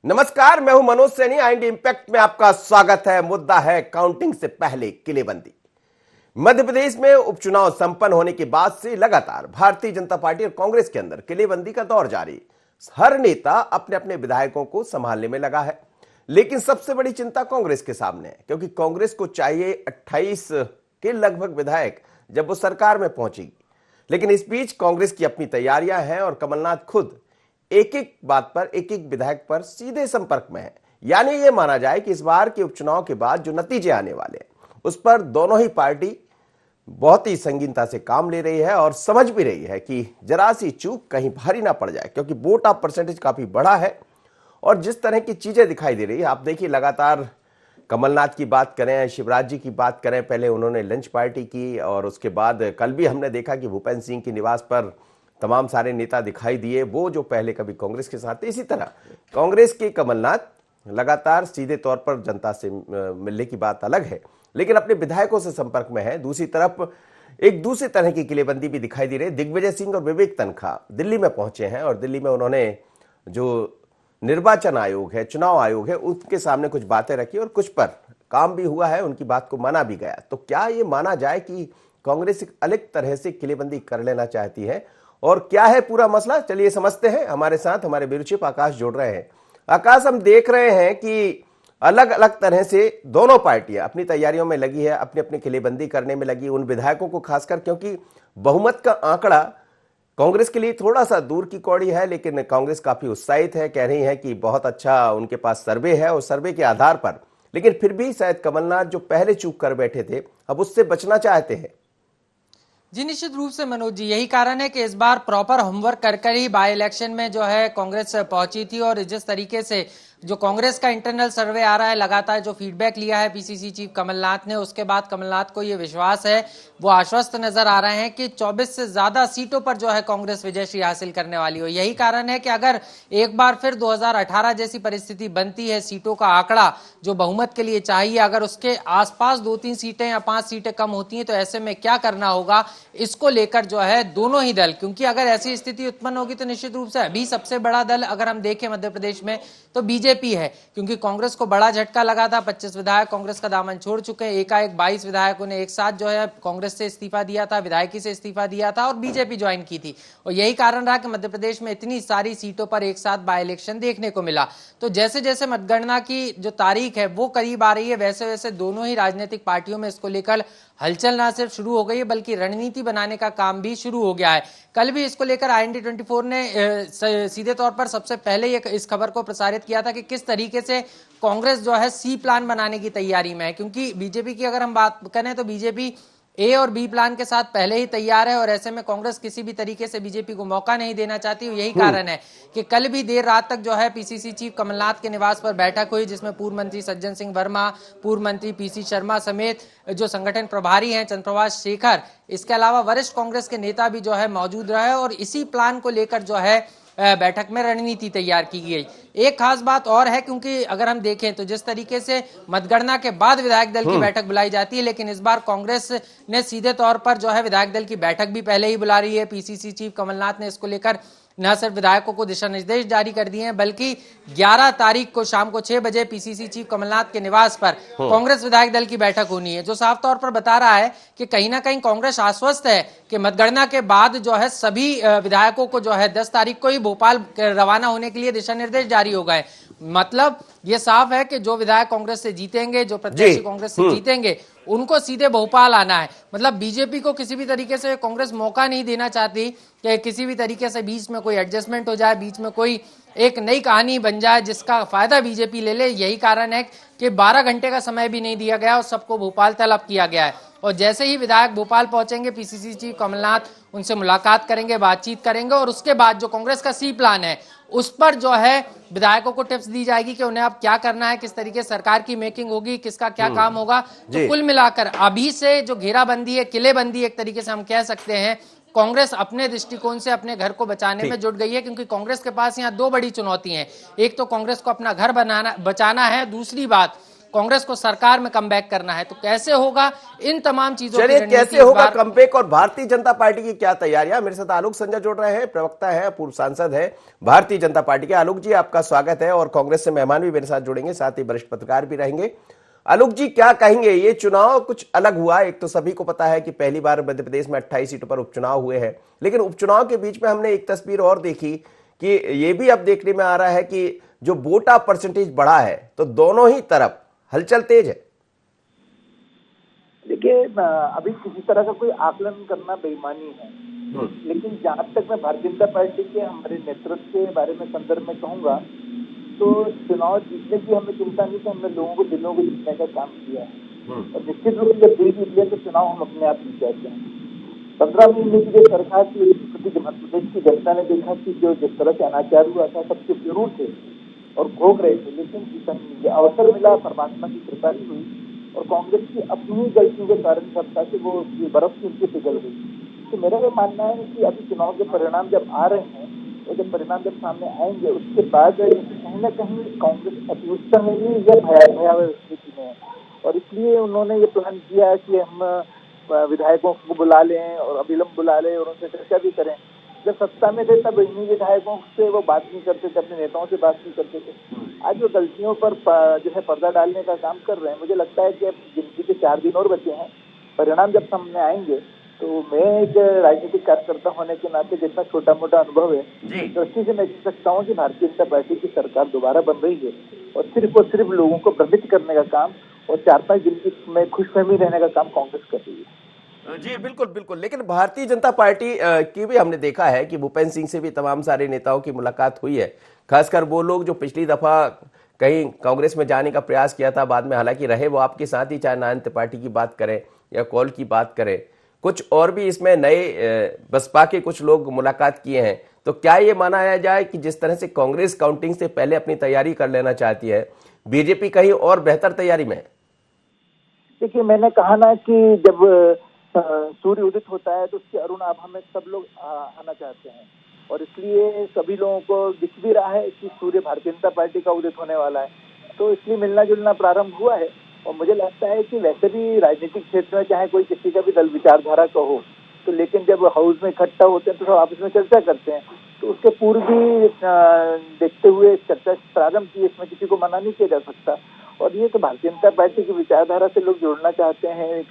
नमस्कार, मैं हूं मनोज सैनी। आईएनडी इंपैक्ट में आपका स्वागत है। मुद्दा है काउंटिंग से पहले किलेबंदी। मध्य प्रदेश में उपचुनाव संपन्न होने के बाद से लगातार भारतीय जनता पार्टी और कांग्रेस के अंदर किलेबंदी का दौर जारी। हर नेता अपने अपने विधायकों को संभालने में लगा है, लेकिन सबसे बड़ी चिंता कांग्रेस के सामने है, क्योंकि कांग्रेस को चाहिए 28 के लगभग विधायक जब वो सरकार में पहुंचेगी। लेकिन इस बीच कांग्रेस की अपनी तैयारियां हैं और कमलनाथ खुद एक एक बात पर, एक एक विधायक पर सीधे संपर्क में है। यानी यह माना जाए कि इस बार के उपचुनाव के बाद जो नतीजे आने वाले हैं उस पर दोनों ही पार्टी बहुत ही संगीनता से काम ले रही है और समझ भी रही है कि जरा सी चूक कहीं भारी ना पड़ जाए, क्योंकि वोट ऑफ परसेंटेज काफी बड़ा है। और जिस तरह की चीजें दिखाई दे रही है, आप देखिए, लगातार कमलनाथ की बात करें, शिवराज जी की बात करें, पहले उन्होंने लंच पार्टी की और उसके बाद कल भी हमने देखा कि भूपेंद्र सिंह के निवास पर तमाम सारे नेता दिखाई दिए, वो जो पहले कभी कांग्रेस के साथ थे। इसी तरह कांग्रेस के कमलनाथ लगातार सीधे तौर पर जनता से मिलने की बात अलग है, लेकिन अपने विधायकों से संपर्क में है। दूसरी तरफ एक दूसरी तरह की किलेबंदी भी दिखाई दे रही है। दिग्विजय सिंह और विवेक तनखा दिल्ली में पहुंचे हैं और दिल्ली में उन्होंने जो निर्वाचन आयोग है, चुनाव आयोग है, उसके सामने कुछ बातें रखी और कुछ पर काम भी हुआ है, उनकी बात को माना भी गया। तो क्या ये माना जाए कि कांग्रेस एक अलग तरह से किलेबंदी कर लेना चाहती है, और क्या है पूरा मसला? चलिए समझते हैं। हमारे साथ हमारे ब्यूरो चीफ आकाश जुड़ रहे हैं। आकाश, हम देख रहे हैं कि अलग अलग तरह से दोनों पार्टियां अपनी तैयारियों में लगी है, अपनी अपनी किलेबंदी करने में लगी, उन विधायकों को खासकर, क्योंकि बहुमत का आंकड़ा कांग्रेस के लिए थोड़ा सा दूर की कौड़ी है, लेकिन कांग्रेस काफी उत्साहित है, कह रही है कि बहुत अच्छा उनके पास सर्वे है और सर्वे के आधार पर। लेकिन फिर भी शायद कमलनाथ जो पहले चूक कर बैठे थे, अब उससे बचना चाहते हैं। जी निश्चित रूप से मनोज जी, यही कारण है कि इस बार प्रॉपर होमवर्क कर ही बाय इलेक्शन में जो है कांग्रेस पहुंची थी। और जिस तरीके से जो कांग्रेस का इंटरनल सर्वे आ रहा है, लगातार जो फीडबैक लिया है पीसीसी चीफ कमलनाथ ने, उसके बाद कमलनाथ को ये विश्वास है, वो आश्वस्त नजर आ रहे हैं कि 24 से ज्यादा सीटों पर जो है कांग्रेस विजयश्री हासिल करने वाली हो। यही कारण है कि अगर एक बार फिर 2018 जैसी परिस्थिति बनती है, सीटों का आंकड़ा जो बहुमत के लिए चाहिए, अगर उसके आसपास 2-3 सीटें या 5 सीटें कम होती हैं, तो ऐसे में क्या करना होगा, इसको लेकर जो है दोनों ही दल, क्योंकि अगर ऐसी स्थिति उत्पन्न होगी तो निश्चित रूप से अभी सबसे बड़ा दल अगर हम देखें मध्य प्रदेश में तो बीजेपी है, क्योंकि कांग्रेस को बड़ा झटका लगा था। 25 विधायक कांग्रेस का दामन छोड़ चुके हैं। एकाएक 22 विधायकों ने एक साथ जो है कांग्रेस से इस्तीफा दिया था, विधायकी से इस्तीफा दिया था और बीजेपी ज्वाइन की थी। और यही कारण रहा कि मध्य प्रदेश में इतनी सारी सीटों पर एक साथ बाय इलेक्शन देखने को मिला। तो जैसे जैसे मतगणना की जो तारीख है वो करीब आ रही है, वैसे वैसे दोनों ही राजनीतिक पार्टियों में इसको लेकर हलचल ना सिर्फ शुरू हो गई है, बल्कि रणनीति बनाने का काम भी शुरू हो गया है। कल भी इसको लेकर IND 24 ने सीधे तौर पर सबसे पहले इस खबर को प्रसारित किया था कि किस तरीके से कांग्रेस जो है सी प्लान बनाने की तैयारी में है। क्योंकि बीजेपी की अगर हम बात करें तो बीजेपी ए और बी प्लान के साथ पहले ही तैयार है, और ऐसे में कांग्रेस किसी भी तरीके से बीजेपी को मौका नहीं देना चाहती। यही कारण है कि कल भी देर रात तक जो है पीसीसी चीफ कमलनाथ के निवास पर बैठक हुई, जिसमें पूर्व मंत्री सज्जन सिंह वर्मा, पूर्व मंत्री PC शर्मा समेत जो संगठन प्रभारी हैं चंद्रप्रभाष शेखर, इसके अलावा वरिष्ठ कांग्रेस के नेता भी जो है मौजूद रहे, और इसी प्लान को लेकर जो है बैठक में रणनीति तैयार की गई। एक खास बात और है, क्योंकि अगर हम देखें तो जिस तरीके से मतगणना के बाद विधायक दल की बैठक बुलाई जाती है, लेकिन इस बार कांग्रेस ने सीधे तौर पर जो है विधायक दल की बैठक भी पहले ही बुला रही है। पीसीसी चीफ कमलनाथ ने इसको लेकर न सिर्फ विधायकों को दिशा निर्देश जारी कर दिए हैं, बल्कि 11 तारीख को शाम को 6 बजे पीसीसी चीफ कमलनाथ के निवास पर कांग्रेस विधायक दल की बैठक होनी है, जो साफ तौर पर बता रहा है कि कहीं ना कहीं कांग्रेस आश्वस्त है कि मतगणना के बाद जो है सभी विधायकों को जो है 10 तारीख को ही भोपाल रवाना होने के लिए दिशा निर्देश जारी हो गए। मतलब ये साफ है कि जो विधायक कांग्रेस से जीतेंगे, जो प्रत्याशी कांग्रेस से जीतेंगे, उनको सीधे भोपाल आना है। मतलब बीजेपी को किसी भी तरीके से कांग्रेस मौका नहीं देना चाहती कि किसी भी तरीके से बीच में कोई एडजस्टमेंट हो जाए, बीच में कोई एक नई कहानी बन जाए जिसका फायदा बीजेपी ले ले। यही कारण है कि 12 घंटे का समय भी नहीं दिया गया और सबको भोपाल तलब किया गया है। और जैसे ही विधायक भोपाल पहुंचेंगे, पीसीसी चीफ कमलनाथ उनसे मुलाकात करेंगे, बातचीत करेंगे, और उसके बाद जो कांग्रेस का सी प्लान है उस पर जो है विधायकों को टिप्स दी जाएगी कि उन्हें अब क्या करना है, किस तरीके से सरकार की मेकिंग होगी, किसका क्या काम होगा। तो कुल मिलाकर अभी से जो घेराबंदी है, किलेबंदी एक तरीके से हम कह सकते हैं, कांग्रेस अपने दृष्टिकोण से अपने घर को बचाने में जुट गई है। क्योंकि कांग्रेस के पास यहाँ 2 बड़ी चुनौती हैं। एक तो कांग्रेस को अपना घर बचाना है, दूसरी बात कांग्रेस को सरकार में कमबैक करना है। तो कैसे होगा, इन तमाम चीजों की चलिए, रणनीति कैसे इस होगा बार। कमबैक और भारतीय जनता पार्टी की क्या तैयारियां? मेरे साथ आलोक संजय जुड़ रहे हैं, प्रवक्ता है, पूर्व सांसद है भारतीय जनता पार्टी के। आलोक जी, आपका स्वागत है। और कांग्रेस से मेहमान भी मेरे साथ जुड़ेंगे, साथ ही वरिष्ठ पत्रकार भी रहेंगे। आलोक जी, क्या कहेंगे? ये चुनाव कुछ अलग हुआ। एक तो सभी को पता है कि पहली बार मध्य प्रदेश में 28 सीटों पर उपचुनाव हुए हैं, लेकिन उपचुनाव के बीच में हमने एक तस्वीर और देखी कि ये भी अब देखने में आ रहा है कि जो वोट ऑफ परसेंटेज बढ़ा है, तो दोनों ही तरफ हलचल तेज है। देखिए, अभी किसी तरह का कोई आकलन करना बेईमानी है, लेकिन जहां तक मैं भारतीय जनता पार्टी के हमारे नेतृत्व के बारे में संदर्भ में कहूंगा, तो चुनाव जीतने की हमें चिंता नहीं थी। हमने लोगों को दिलों को जीतने का काम किया है और निश्चित रूप से जब दिल जीत लिया तो चुनाव हम अपने आप जीत जाते हैं। 15 महीने की जो सरकार की स्थिति मध्य प्रदेश की जनता ने देखा कि जो जिस तरह से अनाचार हुआ था, सबके जरूर थे और भोग रहे थे, लेकिन अवसर मिला, परमात्मा की कृपा ही हुई और कांग्रेस की अपनी ही गलतियों के कारण सत्ता से वो बर्फ की उनकी पिघल गई। तो मेरा ये मानना है कि अभी चुनाव के परिणाम जब आ रहे हैं और जब परिणाम जब सामने आएंगे, उसके बाद कहीं ना कहीं कांग्रेस अतिउत्साह में भी या भयावह स्थिति में है और इसलिए उन्होंने ये प्लान किया कि हम विधायकों को बुला लें और अविलंब बुला लें और उनसे चर्चा भी करें। जब सत्ता में थे तब इन्हीं विधायकों से वो बात नहीं करते थे, अपने नेताओं से बात नहीं करते थे। आज वो गलतियों पर जो है पर्दा डालने का काम कर रहे हैं। मुझे लगता है कि अब गिनती के 4 दिन और बचे हैं, परिणाम जब सामने आएंगे तो मैं एक राजनीतिक कार्यकर्ता होने के नाते जितना छोटा मोटा अनुभव है, दृष्टि से मैं कह सकता हूँ कि भारतीय जनता पार्टी की सरकार दोबारा बन रही है और सिर्फ लोगों को भ्रमित करने का काम और 4-5 दिन में खुशफहमी रहने का काम कांग्रेस कर रही है। जी बिल्कुल बिल्कुल। लेकिन भारतीय जनता पार्टी की भी हमने देखा है कि भूपेंद्र सिंह से भी तमाम सारे नेताओं की मुलाकात हुई है, खासकर वो लोग जो पिछली दफा कहीं कांग्रेस में जाने का प्रयास किया था, बाद में हालांकि रहे वो आपके साथ ही, चाहे नारायण त्रिपाठी की बात करें या कौल की बात करें, कुछ और भी इसमें नए बसपा के कुछ लोग मुलाकात किए हैं। तो क्या ये माना जाए कि जिस तरह से कांग्रेस काउंटिंग से पहले अपनी तैयारी कर लेना चाहती है, बीजेपी कहीं और बेहतर तैयारी में है? देखिए, मैंने कहा ना कि जब सूर्य उदित होता है तो उसके अरुण आभा में सब लोग आना चाहते हैं और इसलिए सभी लोगों को दिख भी रहा है कि सूर्य भारतीय जनता पार्टी का उदित होने वाला है, तो इसलिए मिलना जुलना प्रारंभ हुआ है। और मुझे लगता है कि वैसे भी राजनीतिक क्षेत्र में चाहे कोई किसी का भी दल विचारधारा का हो, तो लेकिन जब हाउस में इकट्ठा होते हैं तो सब आपस में चर्चा करते हैं, तो उसके पूर्व भी देखते हुए चर्चा प्रारंभ की, इसमें किसी को मना नहीं किया जा सकता। और ये तो भारतीय जनता पार्टी की विचारधारा से लोग जुड़ना चाहते हैं,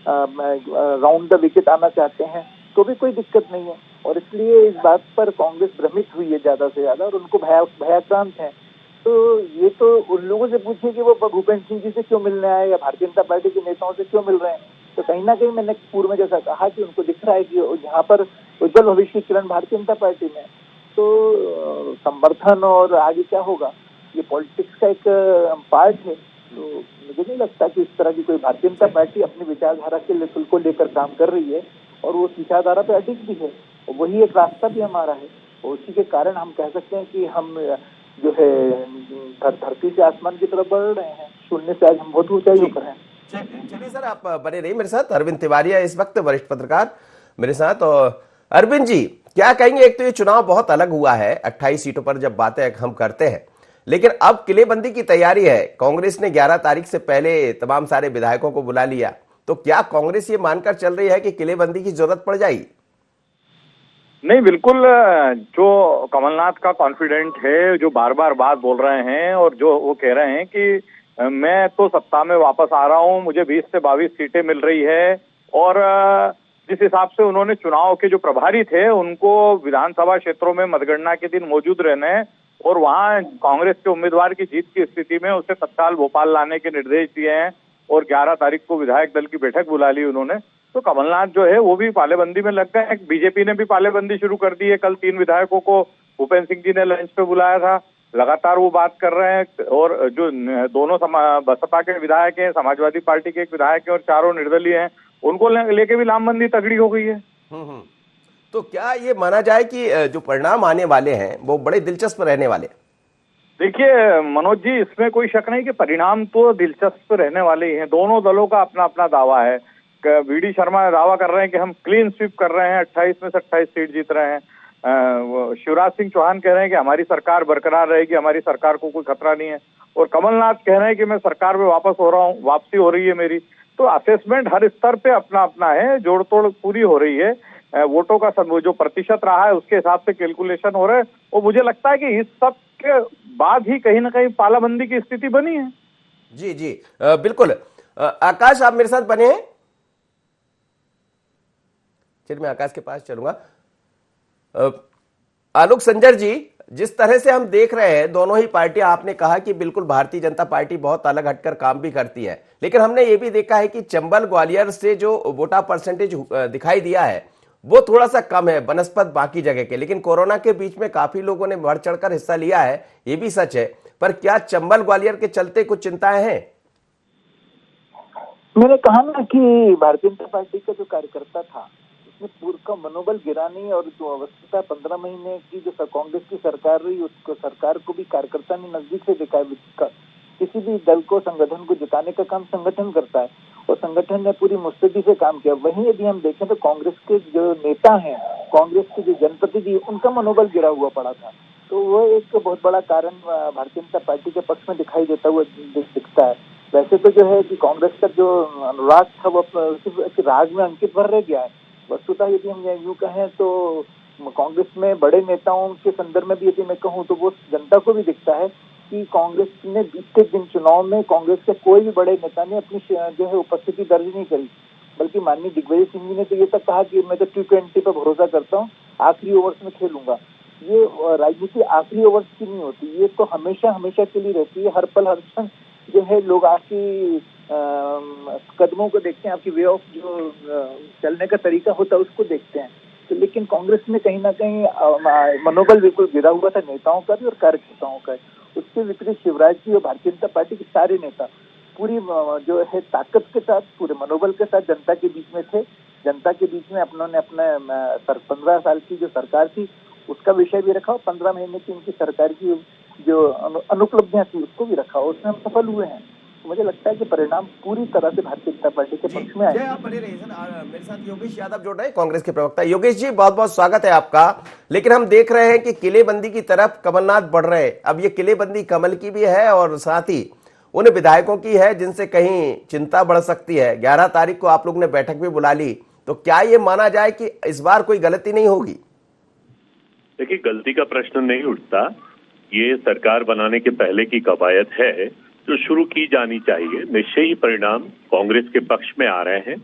राउंड द विकेट आना चाहते हैं, तो भी कोई दिक्कत नहीं है। और इसलिए इस बात पर कांग्रेस भ्रमित हुई है ज्यादा से ज्यादा और उनको भयाक्रांत है। तो ये तो उन लोगों से पूछिए कि वो भूपेंद्र सिंह जी से क्यों मिलने आए या भारतीय जनता पार्टी के नेताओं से क्यों मिल रहे हैं। तो कहीं ना कहीं मैंने पूर्व में जैसा कहा कि उनको दिख रहा है कि यहाँ पर उज्जवल भविष्य की किरण भारतीय जनता पार्टी में, तो समर्थन और आगे क्या होगा ये पॉलिटिक्स का एक पार्ट है। तो मुझे नहीं लगता कि इस तरह की कोई भारतीय जनता पार्टी अपनी विचारधारा को लेकर काम कर रही है और वो विचारधारा पे अडिग भी है और वही एक रास्ता भी हमारा है और उसी के कारण हम कह सकते हैं कि हम जो है धरती से आसमान की तरफ बढ़ रहे हैं, शून्य से आज हम बहुत ऊंचाइयों पर हैं। चलिए सर, आप बने रहिए मेरे साथ। अरविंद तिवारी इस वक्त वरिष्ठ पत्रकार मेरे साथ। और अरविंद जी, क्या कहेंगे? एक तो ये चुनाव बहुत अलग हुआ है, 28 सीटों पर जब बातें हम करते हैं, लेकिन अब किलेबंदी की तैयारी है। कांग्रेस ने 11 तारीख से पहले तमाम सारे विधायकों को बुला लिया, तो क्या कांग्रेस ये मानकर चल रही है कि किलेबंदी की जरूरत पड़ जाएगी? नहीं, बिल्कुल। जो कमलनाथ का कॉन्फिडेंट है, जो बार बार बात बोल रहे हैं और जो वो कह रहे हैं कि मैं तो सत्ता में वापस आ रहा हूं, मुझे 20 से 22 सीटें मिल रही है और जिस हिसाब से उन्होंने चुनाव के जो प्रभारी थे उनको विधानसभा क्षेत्रों में मतगणना के दिन मौजूद रहना है और वहां कांग्रेस के उम्मीदवार की जीत की स्थिति में उसे तत्काल भोपाल लाने के निर्देश दिए हैं और 11 तारीख को विधायक दल की बैठक बुला ली उन्होंने। तो कमलनाथ जो है वो भी पालेबंदी में लग गए। बीजेपी ने भी पालेबंदी शुरू कर दी है। कल 3 विधायकों को भूपेंद्र सिंह जी ने लंच पे बुलाया था, लगातार वो बात कर रहे हैं और जो दोनों बसपा के विधायक हैं, समाजवादी पार्टी के एक विधायक हैं और 4 निर्दलीय हैं, उनको लेके भी लामबंदी तगड़ी हो गई है। तो क्या ये माना जाए कि जो परिणाम आने वाले हैं वो बड़े दिलचस्प रहने वाले? देखिए मनोज जी, इसमें कोई शक नहीं कि परिणाम तो दिलचस्प रहने वाले ही हैं। दोनों दलों का अपना अपना दावा है। वीडी शर्मा दावा कर रहे हैं कि हम क्लीन स्वीप कर रहे हैं, 28 में से 28 सीट जीत रहे हैं। शिवराज सिंह चौहान कह रहे हैं कि हमारी सरकार बरकरार रहेगी, हमारी सरकार को कोई खतरा नहीं है। और कमलनाथ कह रहे हैं कि मैं सरकार में वापस हो रहा हूँ, वापसी हो रही है मेरी। तो असेसमेंट हर स्तर पे अपना अपना है, जोड़ तोड़ पूरी हो रही है। वोटों का जो प्रतिशत रहा है उसके हिसाब से कैलकुलेशन हो रहा है। और मुझे लगता है कि इस सब के बाद ही कहीं ना कहीं तालाबंदी की स्थिति बनी है। जी जी, बिल्कुल। आकाश, आप मेरे साथ बने हैं? चलिए मैं आकाश के पास चलूंगा। आलोक संजर जी, जिस तरह से हम देख रहे हैं दोनों ही पार्टियां, आपने कहा कि बिल्कुल भारतीय जनता पार्टी बहुत अलग हटकर काम भी करती है, लेकिन हमने ये भी देखा है कि चंबल ग्वालियर से जो वोटा परसेंटेज दिखाई दिया है वो थोड़ा सा कम है बनस्पत बाकी जगह के, लेकिन कोरोना के बीच में काफी लोगों ने बढ़ चढ़कर हिस्सा लिया है, ये भी सच है। पर क्या चंबल ग्वालियर के चलते कुछ चिंताएं हैं? मैंने कहा ना कि भारतीय जनता पार्टी का जो कार्यकर्ता था उसने पूर्व का मनोबल गिरा नहीं, और जो अवस्था 15 महीने की जो कांग्रेस की सरकार रही उसको सरकार को भी कार्यकर्ता ने नजदीक से देखा है। किसी भी दल को, संगठन को जिताने का काम संगठन करता है और संगठन ने पूरी मुस्तैदी से काम किया। वहीं यदि हम देखें तो कांग्रेस के जो नेता हैं, कांग्रेस के जो जनप्रतिनिधि, उनका मनोबल गिरा हुआ पड़ा था। तो वो एक बहुत बड़ा कारण भारतीय जनता पार्टी के पक्ष में दिखाई देता हुआ दिखता है। वैसे तो जो है कि कांग्रेस का जो अनुराग था वो सिर्फ राज में अंकित भर रह गया है। वस्तुतः यदि हम यूं कहें तो कांग्रेस में बड़े नेताओं के संदर्भ में भी यदि मैं कहूं तो वो जनता को भी दिखता है कि कांग्रेस ने बीते दिन चुनाव में कांग्रेस के कोई भी बड़े नेता ने अपनी जो है उपस्थिति दर्ज नहीं करी, बल्कि माननीय दिग्विजय सिंह जी ने तो ये तक कहा कि मैं तो T20 पर भरोसा करता हूँ, आखिरी ओवर्स में खेलूंगा। ये राजनीति आखिरी ओवर्स की नहीं होती, ये तो हमेशा हमेशा के लिए रहती है। हर पल हर क्षण जो है लोग आपकी कदमों को देखते हैं, आपकी वे ऑफ जो चलने का तरीका होता है उसको देखते हैं। तो लेकिन कांग्रेस में कहीं ना कहीं मनोबल बिल्कुल गिरा हुआ था नेताओं का भी और कार्यकर्ताओं का। उसके विपरीत शिवराज जी और भारतीय जनता पार्टी के सारे नेता पूरी जो है ताकत के साथ, पूरे मनोबल के साथ जनता के बीच में थे। जनता के बीच में उन्होंने अपने 15 साल की जो सरकार थी उसका विषय भी रखा और 15 महीने की उनकी सरकार की जो अनुपलब्धियां थी उसको भी रखा और उसमें हम सफल हुए हैं। तो मुझे लगता है कि परिणाम पूरी तरह से भारतीय जनता पार्टी के पक्ष में आए। आप बने रहिए सर। मेरे साथ योगेश यादव जुड़ रहे हैं, कांग्रेस के प्रवक्ता। योगेश जी, बहुत बहुत स्वागत है आपका। लेकिन हम देख रहे हैं कि किलेबंदी की तरफ कमलनाथ बढ़ रहे हैं। अब ये किलेबंदी कमल की भी है और साथ ही उन विधायकों की है जिनसे कहीं चिंता बढ़ सकती है। 11 तारीख को आप लोग ने बैठक भी बुला ली, तो क्या ये माना जाए कि इस बार कोई गलती नहीं होगी? देखिए, गलती का प्रश्न नहीं उठता। ये सरकार बनाने के पहले की कवायद है जो शुरू की जानी चाहिए। निश्चय ही परिणाम कांग्रेस के पक्ष में आ रहे हैं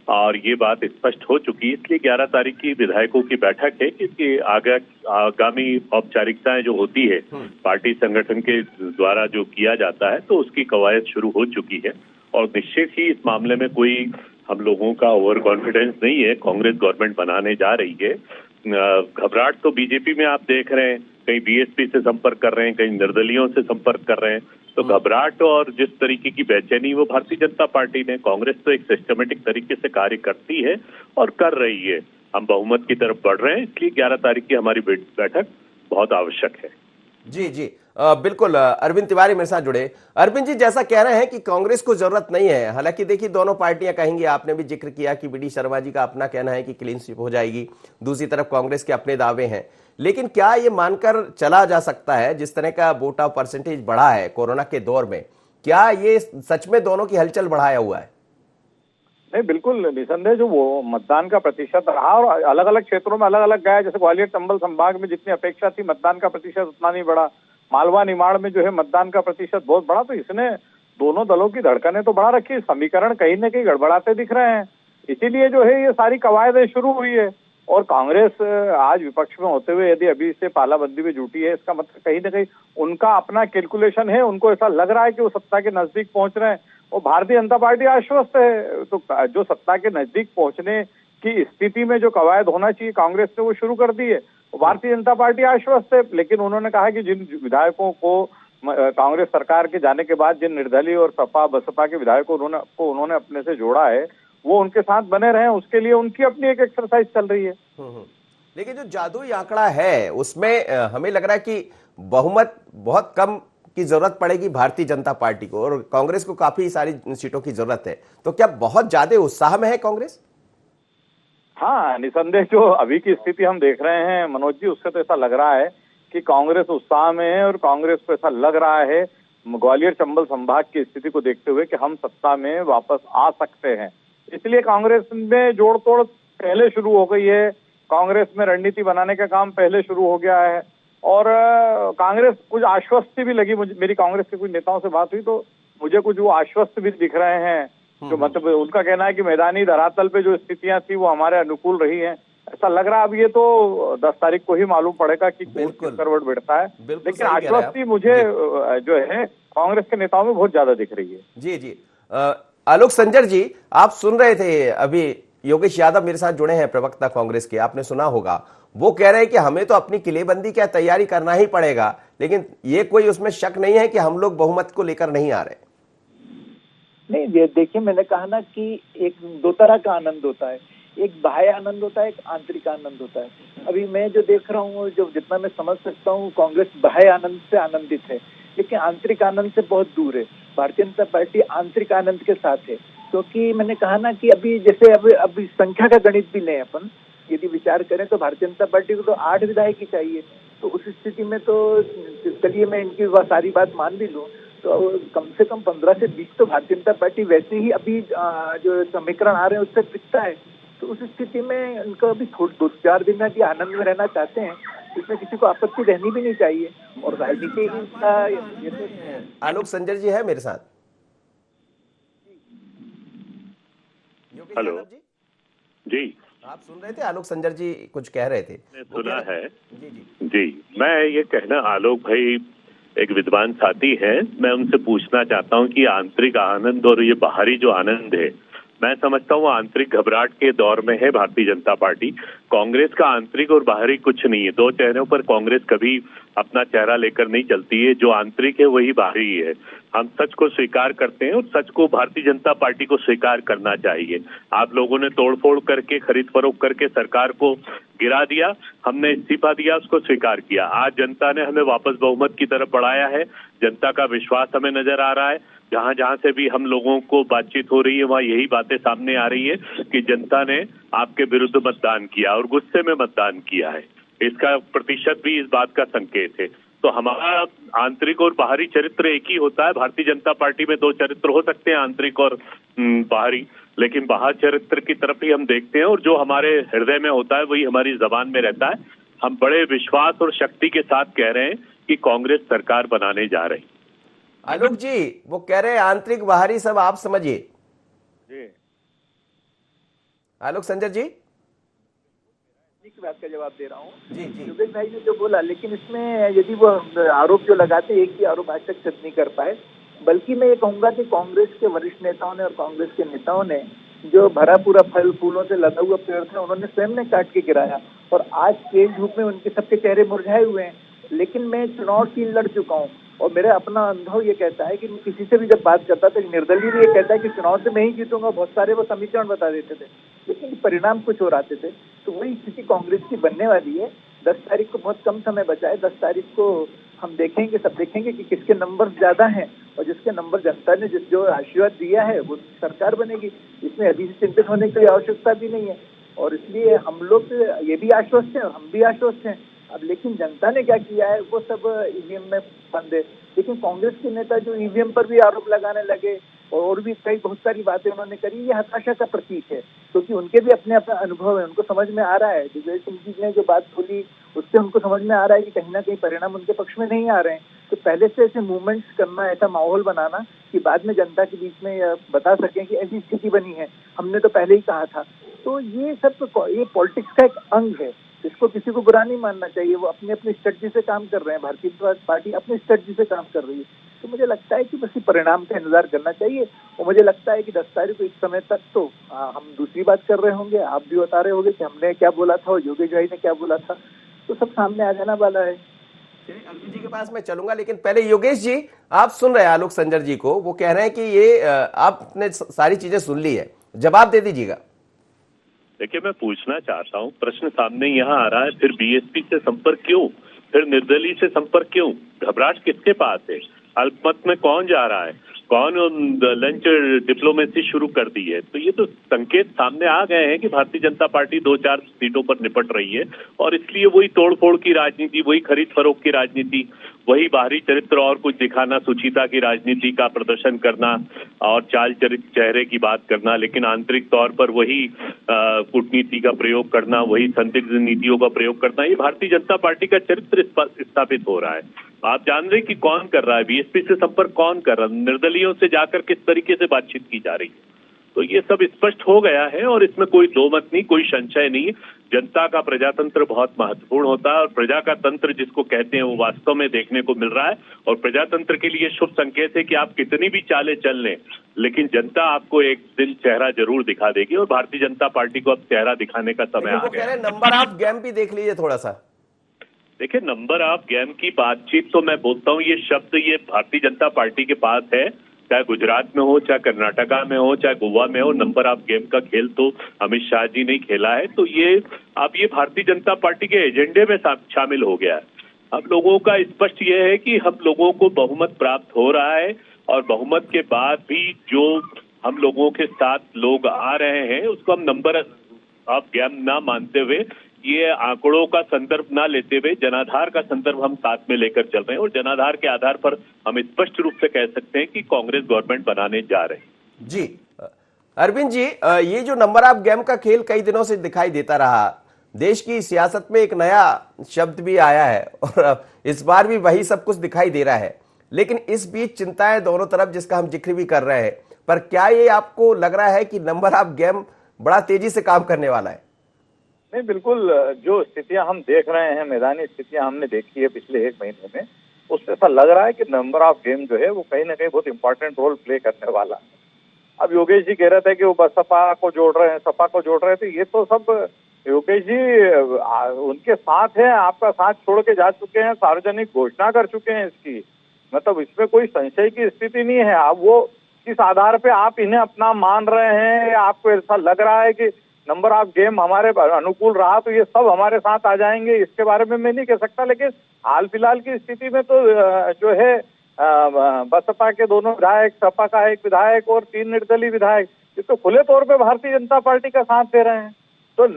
और ये बात स्पष्ट हो चुकी है। इसलिए 11 तारीख की विधायकों की बैठक है कि आगामी औपचारिकताएं जो होती है पार्टी संगठन के द्वारा जो किया जाता है, तो उसकी कवायद शुरू हो चुकी है। और निश्चित ही इस मामले में कोई हम लोगों का ओवर कॉन्फिडेंस नहीं है। कांग्रेस गवर्नमेंट बनाने जा रही है। घबराहट तो बीजेपी में आप देख रहे हैं, कहीं बीएसपी से संपर्क कर रहे हैं, कहीं निर्दलियों से संपर्क कर रहे हैं। तो घबराहट और जिस तरीके की बेचैनी वो भारतीय जनता पार्टी ने, कांग्रेस तो एक सिस्टमेटिक तरीके से कार्य करती है और कर रही है। हम बहुमत की तरफ बढ़ रहे हैं, इसलिए 11 तारीख की हमारी बैठक बहुत आवश्यक है। जी जी, बिल्कुल। अरविंद तिवारी मेरे साथ जुड़े। अरविंद जी, जैसा कह रहे हैं कि कांग्रेस को जरूरत नहीं है, हालांकि देखिए दोनों पार्टियां कहेंगी, आपने भी जिक्र किया कि बीडी शर्मा जी का अपना कहना है कि क्लीन स्वीप हो जाएगी, दूसरी तरफ कांग्रेस के अपने दावे हैं। लेकिन क्या ये मानकर चला जा सकता है, जिस तरह का वोट ऑफ परसेंटेज बढ़ा है कोरोना के दौर में, क्या ये सच में दोनों की हलचल बढ़ाया हुआ है? नहीं, बिल्कुल निसंदेह जो वो मतदान का प्रतिशत रहा और अलग अलग क्षेत्रों में अलग अलग गया। जैसे ग्वालियर चंबल संभाग में जितनी अपेक्षा थी मतदान का प्रतिशत उतना नहीं बढ़ा। मालवा निमाड़ में जो है मतदान का प्रतिशत बहुत बढ़ा। तो इसने दोनों दलों की धड़कनें तो बढ़ा रखी है। समीकरण कहीं न कहीं गड़बड़ाते दिख रहे हैं। इसीलिए जो है ये सारी कवायदें शुरू हुई है। और कांग्रेस आज विपक्ष में होते हुए यदि अभी से तालाबंदी में जुटी है, इसका मतलब कहीं ना कहीं उनका अपना कैलकुलेशन है। उनको ऐसा लग रहा है कि वो सत्ता के नजदीक पहुंच रहे हैं और भारतीय जनता पार्टी आश्वस्त है। तो जो सत्ता के नजदीक पहुंचने की स्थिति में जो कवायद होना चाहिए कांग्रेस ने वो शुरू कर दी है। भारतीय जनता पार्टी आश्वस्त है, लेकिन उन्होंने कहा कि जिन विधायकों को कांग्रेस सरकार के जाने के बाद जिन निर्दलीय और सपा बसपा के विधायकों उन्होंने अपने से जोड़ा है, वो उनके साथ बने रहे। उसके लिए उनकी अपनी एक एक्सरसाइज चल रही है। लेकिन जो जादुई आंकड़ा है उसमें हमें लग रहा है कि बहुमत बहुत कम की जरूरत पड़ेगी भारतीय जनता पार्टी को, और कांग्रेस को काफी सारी सीटों की जरूरत है। तो क्या बहुत ज्यादा उत्साह में है कांग्रेस? हाँ, निसंदेह जो अभी की स्थिति हम देख रहे हैं मनोज जी, उससे तो ऐसा लग रहा है कि कांग्रेस उत्साह में है और कांग्रेस को ऐसा लग रहा है ग्वालियर चंबल संभाग की स्थिति को देखते हुए कि हम सत्ता में वापस आ सकते हैं। इसलिए कांग्रेस में जोड़ तोड़ पहले शुरू हो गई है, कांग्रेस में रणनीति बनाने का काम पहले शुरू हो गया है और कांग्रेस कुछ आश्वस्ति भी लगी। मुझे मेरी कांग्रेस के कुछ नेताओं से बात हुई तो मुझे कुछ वो आश्वस्त भी दिख रहे हैं, जो मतलब उनका कहना है कि मैदानी धरातल पे जो स्थितियां थी वो हमारे अनुकूल रही हैं। ऐसा लग रहा है अब ये तो 10 तारीख को ही मालूम पड़ेगा कि कौन किस करवट बैठता है, लेकिन आश्वस्ति मुझे जो है कांग्रेस के नेताओं में बहुत ज्यादा दिख रही है। जी जी। आलोक संजर जी, आप सुन रहे थे अभी योगेश यादव मेरे साथ जुड़े हैं, प्रवक्ता कांग्रेस के, आपने सुना होगा, वो कह रहे हैं कि हमें तो अपनी किलेबंदी की तैयारी करना ही पड़ेगा, लेकिन ये कोई उसमें शक नहीं है कि हम लोग बहुमत को लेकर नहीं आ रहे। नहीं, ये देखिए, मैंने कहा ना कि एक दो तरह का आनंद होता है, एक बाह्य आनंद होता है, एक आंतरिक आनंद होता है। अभी मैं जो देख रहा हूँ, जो जितना मैं समझ सकता हूँ, कांग्रेस बाह्य आनंद से आनंदित है, लेकिन आंतरिक आनंद से बहुत दूर है। भारतीय जनता पार्टी आंतरिक आनंद के साथ है, क्योंकि मैंने कहा ना कि अभी जैसे अभी संख्या का गणित भी लें अपन, यदि विचार करें तो भारतीय जनता पार्टी को तो 8 विधायक ही चाहिए। तो उस स्थिति में तो चलिए मैं इनकी सारी बात मान भी लूं तो कम से कम 15 से 20 तो भारतीय जनता पार्टी वैसे ही अभी जो समीकरण आ रहे हैं उससे दिखता है। तो उस स्थिति में इनको अभी 2-4 दिन यदि आनंद में रहना चाहते हैं, इसमें किसी को आपत्ति रहनी भी नहीं चाहिए। और राजनीति आलोक संजर जी है मेरे साथ। हेलो जी, आप सुन रहे थे, आलोक संजर जी कुछ कह रहे थे, सुना है। जी जी जी, मैं ये कहना, आलोक भाई एक विद्वान साथी हैं, मैं उनसे पूछना चाहता हूं कि आंतरिक आनंद और ये बाहरी जो आनंद है, मैं समझता हूँ आंतरिक घबराहट के दौर में है भारतीय जनता पार्टी। कांग्रेस का आंतरिक और बाहरी कुछ नहीं है, दो चेहरों पर कांग्रेस कभी अपना चेहरा लेकर नहीं चलती है, जो आंतरिक है वही बाहरी है। हम सच को स्वीकार करते हैं और सच को भारतीय जनता पार्टी को स्वीकार करना चाहिए। आप लोगों ने तोड़फोड़ करके, खरीद फरोख्त करके सरकार को गिरा दिया, हमने इस्तीफा दिया, उसको स्वीकार किया। आज जनता ने हमें वापस बहुमत की तरफ बढ़ाया है, जनता का विश्वास हमें नजर आ रहा है। जहां जहां से भी हम लोगों को बातचीत हो रही है वहां यही बातें सामने आ रही है कि जनता ने आपके विरुद्ध मतदान किया और गुस्से में मतदान किया है। इसका प्रतिशत भी इस बात का संकेत है। तो हमारा आंतरिक और बाहरी चरित्र एक ही होता है। भारतीय जनता पार्टी में 2 चरित्र हो सकते हैं, आंतरिक और बाहरी, लेकिन बाहर चरित्र की तरफ ही हम देखते हैं और जो हमारे हृदय में होता है वही हमारी जबान में रहता है। हम बड़े विश्वास और शक्ति के साथ कह रहे हैं कि कांग्रेस सरकार बनाने जा रही। आलोक जी, वो कह रहे हैं आंतरिक बाहरी सब आप समझिए। जी आलोक संजर जी, की बात का जवाब दे रहा हूँ। जी जी। योगेश भाई ने जो बोला, लेकिन इसमें यदि वो आरोप जो लगाते, एक ही आरोप आज तक सिद्ध नहीं कर पाए, बल्कि मैं ये कहूंगा कि कांग्रेस के वरिष्ठ नेताओं ने और कांग्रेस के नेताओं ने जो भरा पूरा फल फूलों से लदा हुआ पेड़ था, उन्होंने स्वयं ने काट के गिराया और आज तेज धूप में उनके सबके चेहरे मुरझाए हुए हैं। लेकिन मैं चुनाव 3 लड़ चुका हूँ और मेरा अपना अनुभव ये कहता है कि मैं किसी से भी जब बात करता था, निर्दलीय भी ये कहता है कि चुनाव से मैं ही जीतूंगा, बहुत सारे वो समीकरण बता देते थे, लेकिन परिणाम कुछ और आते थे। तो वही स्थिति कांग्रेस की बनने वाली है। 10 तारीख को बहुत कम समय बचा है। 10 तारीख को हम देखेंगे, सब देखेंगे कि किसके नंबर ज्यादा हैं और जिसके नंबर जनता ने जो आशीर्वाद दिया है वो सरकार बनेगी। इसमें अभी से चिंतित होने की आवश्यकता भी नहीं है और इसलिए हम लोग ये भी आश्वस्त हैं और हम भी आश्वस्त हैं। अब लेकिन जनता ने क्या किया है वो सब ईवीएम में बंद है। लेकिन कांग्रेस के नेता जो ईवीएम पर भी आरोप लगाने लगे और भी कई बहुत सारी बातें उन्होंने करी, ये हताशा का प्रतीक है, क्योंकि उनके भी अपने अपना अनुभव है। उनको समझ में आ रहा है, दिग्विजय सिंह जी ने जो बात बोली उससे उनको समझ में आ रहा है कि कहीं ना कहीं परिणाम उनके पक्ष में नहीं आ रहे हैं। तो पहले से ऐसे मूवमेंट्स करना, ऐसा माहौल बनाना कि बाद में जनता के बीच में बता सकें कि ऐसी स्थिति बनी है, हमने तो पहले ही कहा था। तो ये सब ये पॉलिटिक्स का एक अंग है, इसको किसी को बुरा नहीं मानना चाहिए। वो अपनी अपनी स्ट्रेटजी से काम कर रहे हैं, भारतीय जनता पार्टी अपनी स्ट्रेटजी से काम कर रही है। तो मुझे लगता है कि बस परिणाम का इंतजार करना चाहिए और मुझे लगता है कि 10 तारीख को इस समय तक तो हम दूसरी बात कर रहे होंगे, आप भी बता रहे होंगे कि हमने क्या बोला था और योगेश भाई ने क्या बोला था, तो सब सामने आ जाना वाला है। अरविंद जी के पास मैं चलूंगा, लेकिन पहले योगेश जी, आप सुन रहे हैं आलोक संजर जी को, वो कह रहे हैं कि ये आपने सारी चीजें सुन ली है, जवाब दे दीजिएगा। देखिए, मैं पूछना चाहता हूँ, प्रश्न सामने यहाँ आ रहा है, फिर बीएसपी से संपर्क क्यों, फिर निर्दलीय से संपर्क क्यों? घबराहट किसके पास है? अल्पमत में कौन जा रहा है? कौन लंच डिप्लोमेसी शुरू कर दी है? तो ये तो संकेत सामने आ गए हैं कि भारतीय जनता पार्टी 2-4 सीटों पर निपट रही है और इसलिए वही तोड़फोड़ की राजनीति, वही खरीद फरोख्त की राजनीति, वही बाहरी चरित्र और कुछ दिखाना, सुचिता की राजनीति का प्रदर्शन करना और चाल चरित्र चेहरे की बात करना, लेकिन आंतरिक तौर पर वही कूटनीति का प्रयोग करना, वही संदिग्ध नीतियों का प्रयोग करना, ये भारतीय जनता पार्टी का चरित्र स्थापित हो रहा है। आप जान रहे कि कौन कर रहा है, बीएसपी से संपर्क कौन कर रहा है, निर्दलीयों से जाकर किस तरीके से बातचीत की जा रही है। तो ये सब स्पष्ट हो गया है और इसमें कोई दो मत नहीं, कोई संशय नहीं। जनता का प्रजातंत्र बहुत महत्वपूर्ण होता है और प्रजा का तंत्र जिसको कहते हैं वो वास्तव में देखने को मिल रहा है। और प्रजातंत्र के लिए शुभ संकेत है कि आप कितनी भी चालें चल लें, लेकिन जनता आपको एक दिन चेहरा जरूर दिखा देगी और भारतीय जनता पार्टी को अब चेहरा दिखाने का समय आ गया है। नंबर ऑफ गेम भी देख लीजिए थोड़ा सा। देखिए, नंबर ऑफ गेम की बातचीत तो मैं बोलता हूँ ये शब्द ये भारतीय जनता पार्टी के पास है, चाहे गुजरात में हो, चाहे कर्नाटका में हो, चाहे गोवा में हो, नंबर ऑफ गेम का खेल तो अमित शाह जी ने खेला है। तो ये अब ये भारतीय जनता पार्टी के एजेंडे में शामिल हो गया है। अब लोगों का स्पष्ट ये है कि हम लोगों को बहुमत प्राप्त हो रहा है और बहुमत के बाद भी जो हम लोगों के साथ लोग आ रहे हैं उसको हम नंबर ऑफ गेम ना मानते हुए, ये आंकड़ों का संदर्भ ना लेते हुए जनाधार का संदर्भ हम साथ में लेकर चल रहे हैं और जनाधार के आधार पर हम स्पष्ट रूप से कह सकते हैं कि कांग्रेस गवर्नमेंट बनाने जा रहे हैं। जी अरविंद जी, ये जो नंबर ऑफ गेम का खेल कई दिनों से दिखाई देता रहा, देश की सियासत में एक नया शब्द भी आया है और इस बार भी वही सब कुछ दिखाई दे रहा है, लेकिन इस बीच चिंताएं दोनों तरफ जिसका हम जिक्र भी कर रहे हैं, पर क्या ये आपको लग रहा है कि नंबर ऑफ गेम बड़ा तेजी से काम करने वाला है? नहीं, बिल्कुल। जो स्थितियां हम देख रहे हैं, मैदानी स्थितियां हमने देखी है पिछले एक महीने में, उससे ऐसा लग रहा है कि नंबर ऑफ गेम जो है वो कहीं ना कहीं बहुत इंपॉर्टेंट रोल प्ले करने वाला है। अब योगेश जी कह रहे थे कि वो बसपा को जोड़ रहे हैं, सपा को जोड़ रहे थे, ये तो सब योगेश जी उनके साथ है, आपका साथ छोड़ के जा चुके हैं, सार्वजनिक घोषणा कर चुके हैं इसकी, मतलब इसमें कोई संशय की स्थिति नहीं है। अब वो किस आधार पे आप इन्हें अपना मान रहे हैं, आपको ऐसा लग रहा है कि नंबर ऑफ गेम हमारे अनुकूल रहा तो ये सब हमारे साथ आ जाएंगे, इसके बारे में मैं नहीं कह सकता। लेकिन हाल फिलहाल की स्थिति में तो जो है बसपा के दोनों विधायक, सपा का एक विधायक और 3 निर्दलीय विधायक, ये तो खुले तौर पे भारतीय जनता पार्टी का साथ दे रहे हैं। तो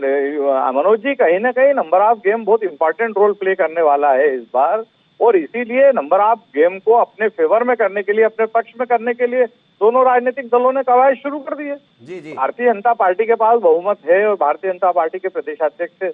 मनोज जी, कहीं ना कहीं नंबर ऑफ गेम बहुत इंपॉर्टेंट रोल प्ले करने वाला है इस बार, और इसीलिए नंबर ऑफ गेम को अपने फेवर में करने के लिए, अपने पक्ष में करने के लिए दोनों राजनीतिक दलों ने कवायद शुरू कर दी है। जी। भारतीय जनता पार्टी के पास बहुमत है और भारतीय जनता पार्टी के प्रदेशाध्यक्ष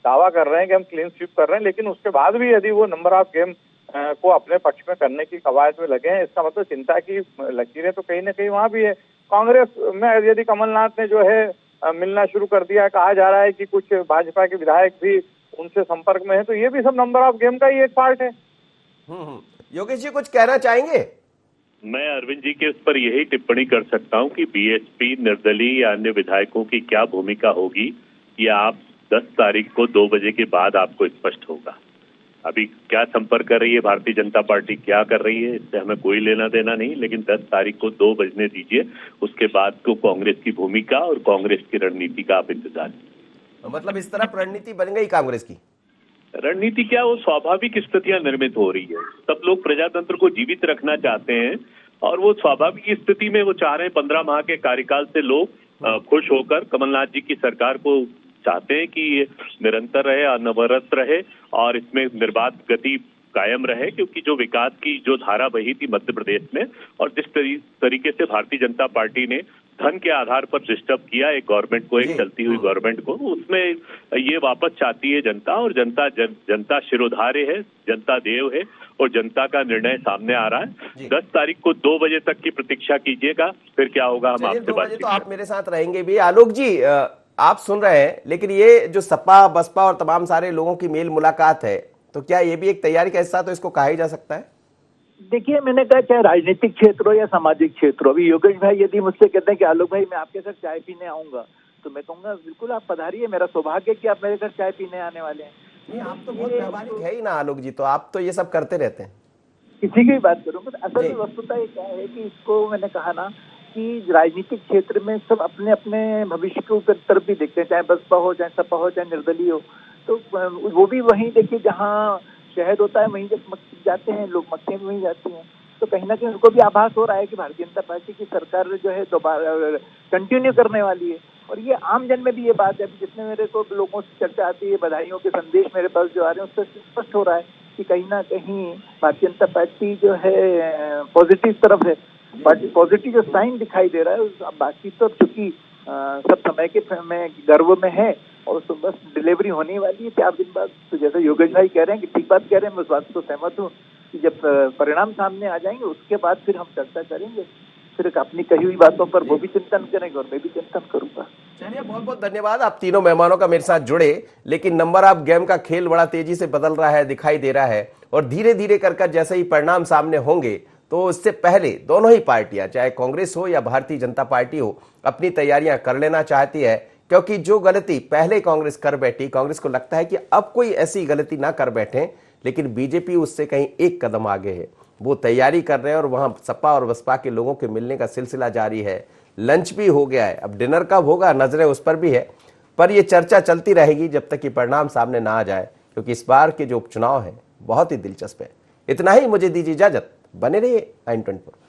दावा कर रहे हैं कि हम क्लीन स्वीप कर रहे हैं, लेकिन उसके बाद भी यदि वो नंबर ऑफ गेम को अपने पक्ष में करने की कवायद में लगे हैं, इसका मतलब चिंता की लकीरें तो कहीं ना कहीं वहां भी है। कांग्रेस में यदि कमलनाथ ने जो है मिलना शुरू कर दिया, कहा जा रहा है कि कुछ भाजपा के विधायक भी उनसे संपर्क में है, तो ये भी सब नंबर ऑफ गेम का ही एक पार्ट है। योगेश जी कुछ कहना चाहेंगे? मैं अरविंद जी के उस पर यही टिप्पणी कर सकता हूं कि बीएसपी, निर्दलीय या अन्य विधायकों की क्या भूमिका होगी, ये आप 10 तारीख को 2 बजे के बाद आपको स्पष्ट होगा। अभी क्या संपर्क कर रही है भारतीय जनता पार्टी, क्या कर रही है, इससे हमें कोई लेना देना नहीं, लेकिन 10 तारीख को 2 बजने दीजिए, उसके बाद को कांग्रेस की भूमिका और कांग्रेस की रणनीति का आप इंतजार कीजिए। मतलब इस तरह रणनीति बन गई कांग्रेस की? रणनीति क्या, वो स्वाभाविक स्थितियां निर्मित हो रही है। सब लोग प्रजातंत्र को जीवित रखना चाहते हैं और वो स्वाभाविक स्थिति में वो चाह रहे हैं 15 माह के कार्यकाल से लोग खुश होकर कमलनाथ जी की सरकार को चाहते हैं कि ये निरंतर रहे, अनवरत रहे और इसमें निर्बाध गति कायम रहे, क्योंकि जो विकास की जो धारा बही थी मध्य प्रदेश में और जिस तरीके से भारतीय जनता पार्टी ने धन के आधार पर डिस्टर्ब किया एक गवर्नमेंट को, एक चलती हुई गवर्नमेंट को, उसमें ये वापस चाहती है जनता। और जनता शिरोधार्य है, जनता देव है और जनता का निर्णय सामने आ रहा है। 10 तारीख को 2 बजे तक की प्रतीक्षा कीजिएगा, फिर क्या होगा हम आपसे बातचीत। तो आप मेरे साथ रहेंगे भी। आलोक जी, आप सुन रहे हैं, लेकिन ये जो सपा, बसपा और तमाम सारे लोगों की मेल मुलाकात है, तो क्या ये भी एक तैयारी का हिस्सा तो इसको कहा ही जा सकता है? देखिए, मैंने कहा चाहे राजनीतिक क्षेत्र हो या सामाजिक क्षेत्र हो, अभी योगेश भाई यदि मुझसे कहते हैं कि आलोक भाई मैं आपके साथ चाय पीने आऊंगा, तो मैं कहूंगा बिल्कुल आप पधारिए, मेरा सौभाग्य कि आप मेरे घर चाय पीने आने वाले हैं। नहीं, आप तो बहुत व्यावहारिक है ही ना आलोक जी, तो आप तो ये सब करते रहते हैं। किसी की भी बात करूँ, असल में वस्तुता ये क्या है कि इसको मैंने कहा ना कि राजनीतिक क्षेत्र में सब अपने अपने भविष्य के तरफ भी देखते हैं, चाहे बसपा हो, चाहे सपा हो, चाहे निर्दलीय हो, तो वो भी वहीं देखिए जहाँ शहद होता है वहीं जब जाते हैं लोग, मक्खियाँ भी वहीं जाती हैं। तो कहीं ना कहीं उनको भी आभास हो रहा है कि भारतीय जनता पार्टी की सरकार जो है दोबारा कंटिन्यू करने वाली है। और ये आम जन में भी ये बात है, जितने मेरे को लोगों से चर्चा आती है, बधाइयों के संदेश मेरे पास जो आ रहे हैं, उससे स्पष्ट हो रहा है कि कहीं ना कहीं भारतीय जनता पार्टी जो है पॉजिटिव तरफ है, पार्टी पॉजिटिव जो साइन दिखाई दे रहा है। अब बाकी तो चूंकि सब समय के में गर्व में है और उसको बस डिलीवरी होने वाली है 4 दिन बाद। तो जैसे योगेश भाई कह रहे हैं कि ठीक बात कह रहे हैं, मैं उस बात तो सहमत हूँ कि जब परिणाम सामने आ जाएंगे उसके बाद फिर हम चर्चा करेंगे, फिर अपनी कही हुई बातों पर वो भी चिंतन करेंगे और मैं भी चिंतन करूंगा। चलिए, बहुत बहुत धन्यवाद आप तीनों मेहमानों का मेरे साथ जुड़े। लेकिन नंबर ऑफ गेम का खेल बड़ा तेजी से बदल रहा है, दिखाई दे रहा है, और धीरे धीरे कर जैसे ही परिणाम सामने होंगे तो उससे पहले दोनों ही पार्टियां, चाहे कांग्रेस हो या भारतीय जनता पार्टी हो, अपनी तैयारियां कर लेना चाहती है। क्योंकि जो गलती पहले कांग्रेस कर बैठी, कांग्रेस को लगता है कि अब कोई ऐसी गलती ना कर बैठे, लेकिन बीजेपी उससे कहीं एक कदम आगे है। वो तैयारी कर रहे हैं और वहां सपा और बसपा के लोगों के मिलने का सिलसिला जारी है। लंच भी हो गया है, अब डिनर कब होगा नजरें उस पर भी है। पर यह चर्चा चलती रहेगी जब तक कि परिणाम सामने ना आ जाए, क्योंकि इस बार के जो उपचुनाव है बहुत ही दिलचस्प है। इतना ही, मुझे दीजिए इजाजत, बने रहिए 924।